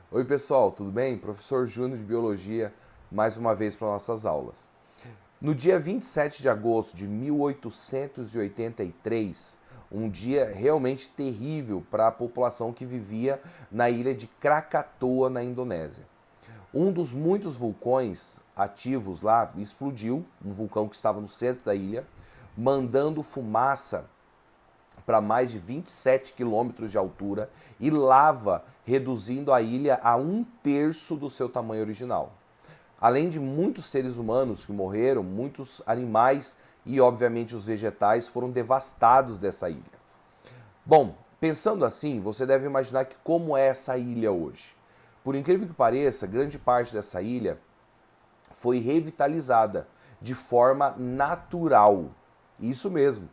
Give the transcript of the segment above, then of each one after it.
Oi pessoal, tudo bem? Professor Júnior de Biologia, mais uma vez para nossas aulas. No dia 27 de agosto de 1883, um dia realmente terrível para a população que vivia na ilha de Krakatoa, na Indonésia. Um dos muitos vulcões ativos lá explodiu, um vulcão que estava no centro da ilha, mandando fumaça para mais de 27 quilômetros de altura e lava, reduzindo a ilha a um terço do seu tamanho original. Além de muitos seres humanos que morreram, muitos animais e, obviamente, os vegetais foram devastados dessa ilha. Bom, pensando assim, você deve imaginar que como é essa ilha hoje. Por incrível que pareça, grande parte dessa ilha foi revitalizada de forma natural. Isso mesmo.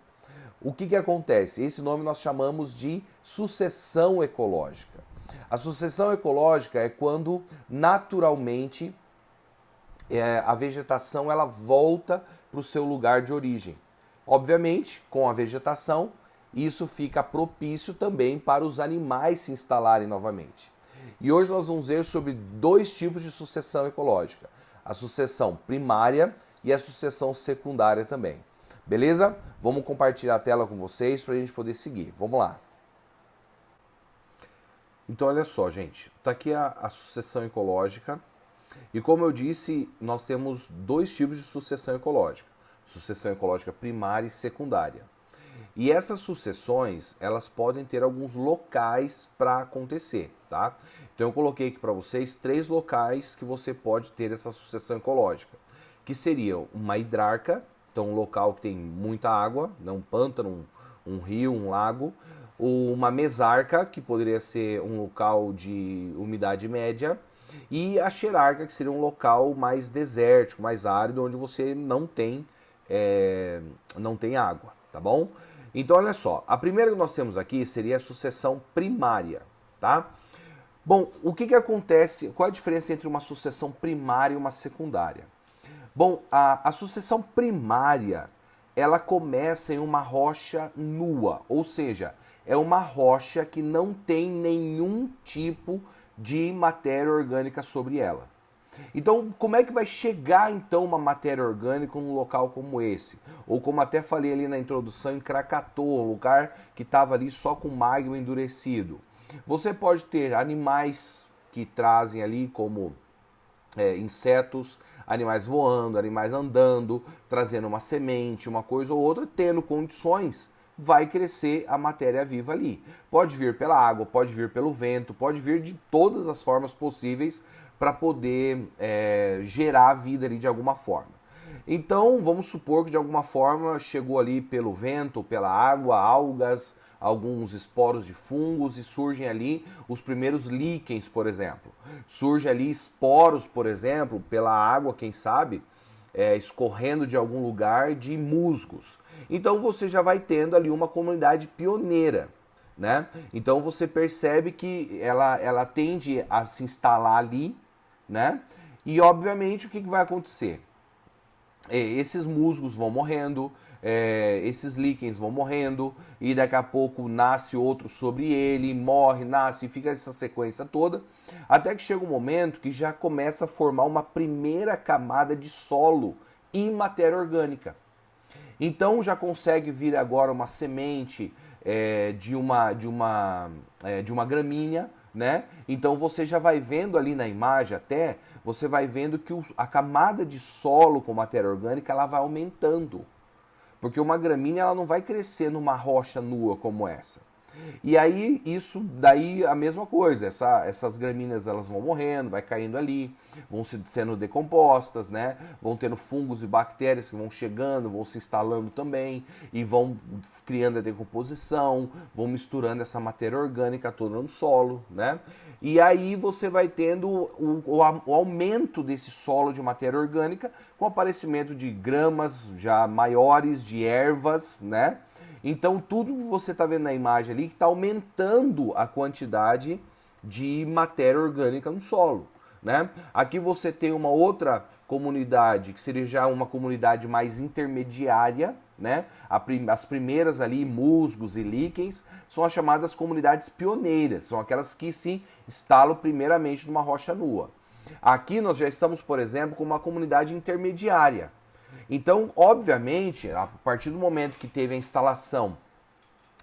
O que acontece? Esse nome nós chamamos de sucessão ecológica. A sucessão ecológica é quando naturalmente a vegetação ela volta para o seu lugar de origem. Obviamente, com a vegetação, isso fica propício também para os animais se instalarem novamente. E hoje nós vamos ver sobre dois tipos de sucessão ecológica: a sucessão primária e a sucessão secundária também. Beleza? Vamos compartilhar a tela com vocês para a gente poder seguir. Vamos lá. Então, olha só, gente. Está aqui a sucessão ecológica. E como eu disse, nós temos dois tipos de sucessão ecológica. Sucessão ecológica primária e secundária. E essas sucessões, elas podem ter alguns locais para acontecer, tá? Então eu coloquei aqui para vocês 3 locais que você pode ter essa sucessão ecológica, que seriam uma hidrarca, então um local que tem muita água, né, um pântano, um rio, um lago, ou uma mesarca, que poderia ser um local de umidade média, e a xerarca, que seria um local mais desértico, mais árido, onde você não tem água, tá bom? Então, olha só, a primeira que nós temos aqui seria a sucessão primária, tá? Bom, o que acontece, qual a diferença entre uma sucessão primária e uma secundária? Bom, a sucessão primária, ela começa em uma rocha nua, ou seja, é uma rocha que não tem nenhum tipo de matéria orgânica sobre ela. Então, como é que vai chegar então uma matéria orgânica num local como esse? Ou como até falei ali na introdução, em Krakatoa, um lugar que estava ali só com magma endurecido. Você pode ter animais que trazem ali como insetos, animais voando, animais andando, trazendo uma semente, uma coisa ou outra, tendo condições, vai crescer a matéria viva ali. Pode vir pela água, pode vir pelo vento, pode vir de todas as formas possíveis para poder gerar vida ali de alguma forma. Então, vamos supor que de alguma forma chegou ali pelo vento, pela água, algas, alguns esporos de fungos e surgem ali os primeiros líquens, por exemplo. Surge ali esporos, por exemplo, pela água, quem sabe, escorrendo de algum lugar de musgos. Então você já vai tendo ali uma comunidade pioneira, né? Então você percebe que ela tende a se instalar ali, né? E obviamente o que vai acontecer? Esses musgos vão morrendo, esses líquens vão morrendo, e daqui a pouco nasce outro sobre ele, morre, nasce, e fica essa sequência toda, até que chega um momento que já começa a formar uma primeira camada de solo e matéria orgânica. Então já consegue vir agora uma semente de uma gramínea, né? Então você já vai vendo ali na imagem até, você vai vendo que a camada de solo com matéria orgânica ela vai aumentando. Porque uma gramínea ela não vai crescer numa rocha nua como essa. E aí, isso daí a mesma coisa, essas gramíneas elas vão morrendo, vai caindo ali, vão sendo decompostas, né? Vão tendo fungos e bactérias que vão chegando, vão se instalando também e vão criando a decomposição, vão misturando essa matéria orgânica toda no solo, né? E aí você vai tendo o aumento desse solo de matéria orgânica com o aparecimento de gramas já maiores, de ervas, né? Então tudo que você está vendo na imagem ali que está aumentando a quantidade de matéria orgânica no solo, né? Aqui você tem uma outra comunidade que seria já uma comunidade mais intermediária, né? As primeiras ali, musgos e líquens, são as chamadas comunidades pioneiras, são aquelas que se instalam primeiramente numa rocha nua. Aqui nós já estamos, por exemplo, com uma comunidade intermediária. Então, obviamente, a partir do momento que teve a instalação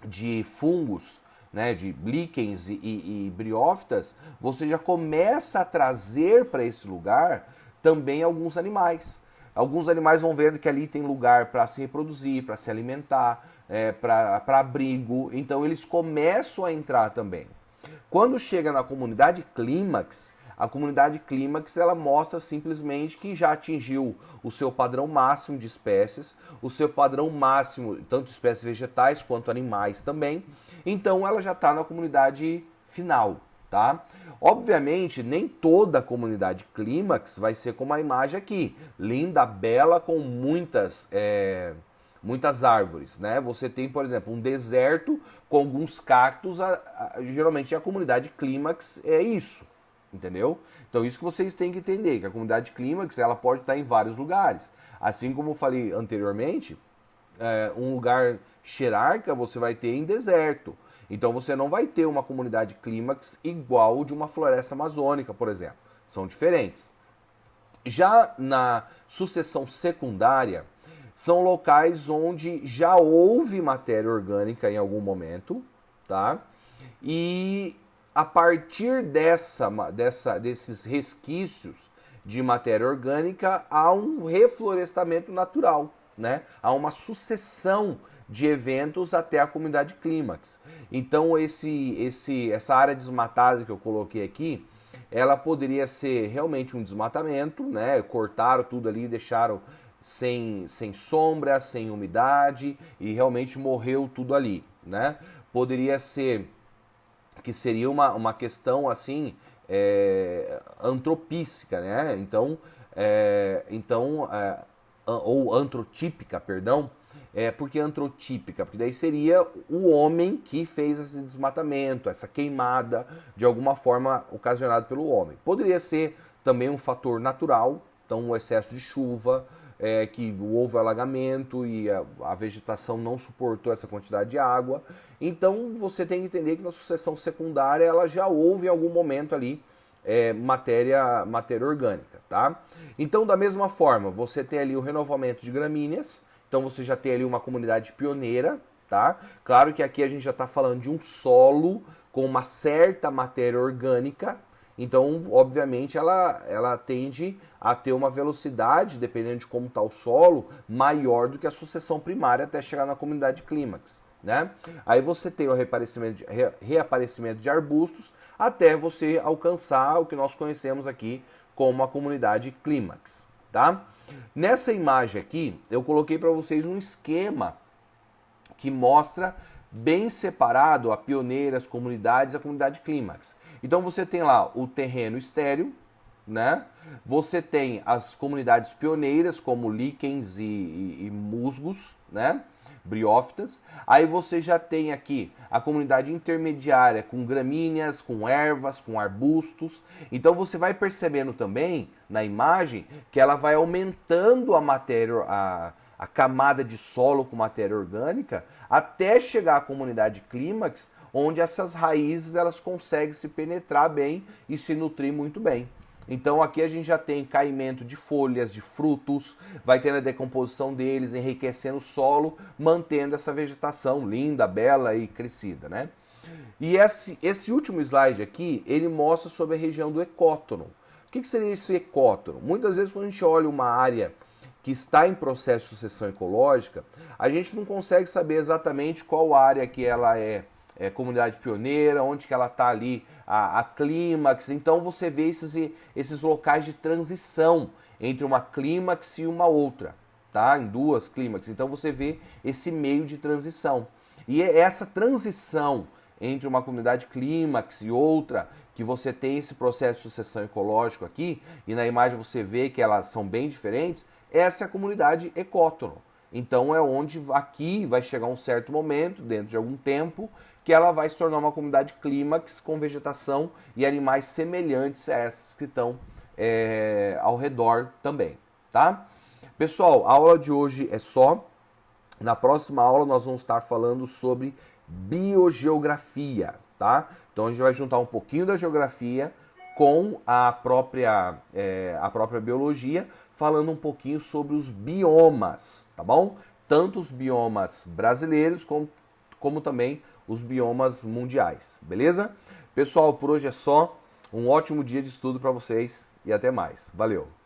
de fungos, né, de líquens e briófitas, você já começa a trazer para esse lugar também alguns animais. Alguns animais vão ver que ali tem lugar para se reproduzir, para se alimentar, para abrigo. Então eles começam a entrar também. Quando chega na comunidade clímax, a comunidade clímax ela mostra simplesmente que já atingiu o seu padrão máximo de espécies, o seu padrão máximo, tanto espécies vegetais quanto animais também. Então ela já está na comunidade final, tá? Obviamente, nem toda a comunidade clímax vai ser como a imagem aqui, linda, bela, com muitas árvores, né? Você tem, por exemplo, um deserto com alguns cactos, geralmente a comunidade clímax é isso, entendeu? Então isso que vocês têm que entender, que a comunidade clímax ela pode estar em vários lugares. Assim como eu falei anteriormente, um lugar xerarca você vai ter em deserto. Então você não vai ter uma comunidade clímax igual de uma floresta amazônica, por exemplo. São diferentes. Já na sucessão secundária, são locais onde já houve matéria orgânica em algum momento, tá? E a partir desses resquícios de matéria orgânica, há um reflorestamento natural, né? Há uma sucessão de eventos até a comunidade clímax. Então essa área desmatada que eu coloquei aqui, ela poderia ser realmente um desmatamento, né? Cortaram tudo ali, deixaram sem sombra, sem umidade e realmente morreu tudo ali, né? Poderia ser que seria uma questão assim antropística, né? Ou antrotípica, perdão. Por que antrotípica? Porque daí seria o homem que fez esse desmatamento, essa queimada, de alguma forma ocasionado pelo homem. Poderia ser também um fator natural, então o excesso de chuva, que houve alagamento e a vegetação não suportou essa quantidade de água. Então você tem que entender que na sucessão secundária ela já houve em algum momento ali matéria orgânica, tá? Então da mesma forma você tem ali o renovamento de gramíneas. Então você já tem ali uma comunidade pioneira, tá? Claro que aqui a gente já está falando de um solo com uma certa matéria orgânica. Então, obviamente, ela tende a ter uma velocidade, dependendo de como está o solo, maior do que a sucessão primária até chegar na comunidade clímax, né? Aí você tem o reaparecimento de arbustos até você alcançar o que nós conhecemos aqui como a comunidade clímax, tá? Nessa imagem aqui, eu coloquei para vocês um esquema que mostra bem separado a pioneira, as comunidades, a comunidade clímax. Então você tem lá o terreno estéril, né? Você tem as comunidades pioneiras, como líquens e musgos, né? Briófitas. Aí você já tem aqui a comunidade intermediária com gramíneas, com ervas, com arbustos. Então você vai percebendo também na imagem que ela vai aumentando a matéria, a camada de solo com matéria orgânica até chegar à comunidade clímax, onde essas raízes elas conseguem se penetrar bem e se nutrir muito bem. Então aqui a gente já tem caimento de folhas, de frutos, vai tendo a decomposição deles, enriquecendo o solo, mantendo essa vegetação linda, bela e crescida, né? E esse último slide aqui, ele mostra sobre a região do ecótono. O que seria esse ecótono? Muitas vezes quando a gente olha uma área que está em processo de sucessão ecológica, a gente não consegue saber exatamente qual área que ela é comunidade pioneira, onde que ela está ali, a clímax. Então você vê esses locais de transição entre uma clímax e uma outra, tá? Em duas clímax. Então você vê esse meio de transição. E é essa transição entre uma comunidade clímax e outra, que você tem esse processo de sucessão ecológico aqui, e na imagem você vê que elas são bem diferentes, essa é a comunidade ecótono. Então é onde aqui vai chegar um certo momento, dentro de algum tempo, que ela vai se tornar uma comunidade clímax com vegetação e animais semelhantes a essas que estão ao redor também, tá? Pessoal, a aula de hoje é só. Na próxima aula nós vamos estar falando sobre biogeografia, tá? Então a gente vai juntar um pouquinho da geografia com a própria biologia, falando um pouquinho sobre os biomas, tá bom? Tanto os biomas brasileiros como também os biomas mundiais, beleza? Pessoal, por hoje é só. Um ótimo dia de estudo para vocês e até mais. Valeu!